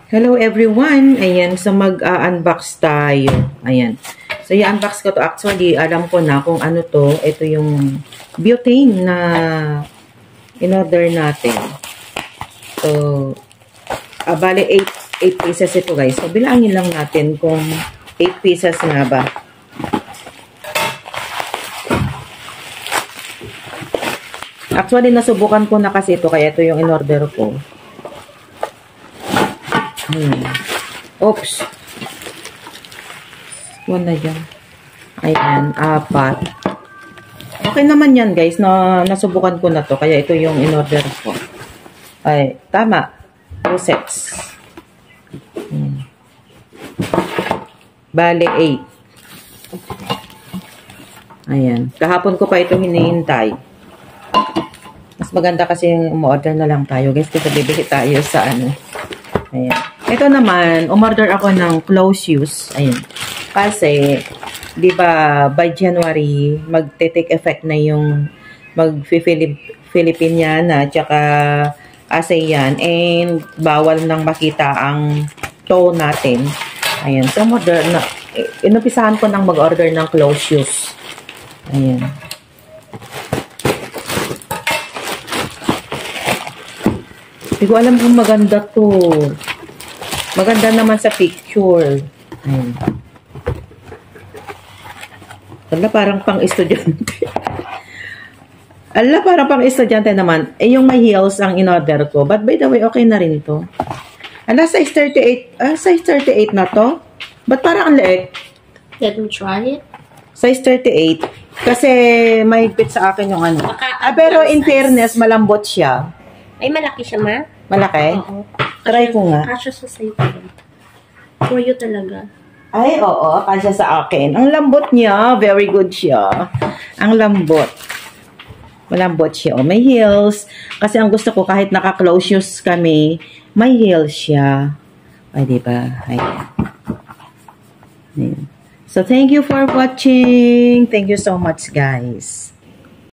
Hello everyone! Ayan, so mag-unbox tayo. Ayan. So i-unbox ko to. Actually, alam ko na kung ano to. Ito yung butane na in-order natin. So, bale 8 pieces ito guys. So, bilangin lang natin kung 8 pieces nga ba. Actually, nasubukan ko na kasi ito. Kaya ito yung in-order ko. Oops. Wala yan. Ayan, 4. Okay naman yan guys. Nasubukan ko na to. Kaya ito yung in-order ko. Ay, tama. 2 sets. Bale, 8. Ayan. Kahapon ko pa ito hinihintay. Mas maganda kasi yung umorder na lang tayo guys. Kasi bibili tayo sa ano. Ayan. Ito naman, umorder ako ng clothes shoes. Ayan. Kasi, di ba, by January, magte-take effect na yung mag-Filipiniana, tsaka ASEAN, and bawal nang makita ang toe natin. Ayan. So, inumpisahan ko nang mag-order ng clothes shoes. Ayan. Hindi ko alam kung maganda to. Maganda naman sa picture. Ayan. Ala, parang pang-estudyante. Ala, parang pang-estudyante naman. Eh, yung may heels ang in-order ko. But by the way, okay na rin to. Ala, size 38. Size 38 na to? Ba't parang ang liit? Let me try it. Size 38. Kasi may fit sa akin yung ano. Pero in fairness, malambot siya. Ay, malaki siya, ma? Malaki? Oo. Try ko nga. Kasya sa sa'yo. For you talaga. Ay, oo. Kasya sa akin. Ang lambot niya. Very good siya. Ang lambot. Malambot siya. Oh, may heels. Kasi ang gusto ko, kahit naka-close shoes kami, may heels siya. Ay, diba? Ayan. Ayan. So, thank you for watching. Thank you so much, guys.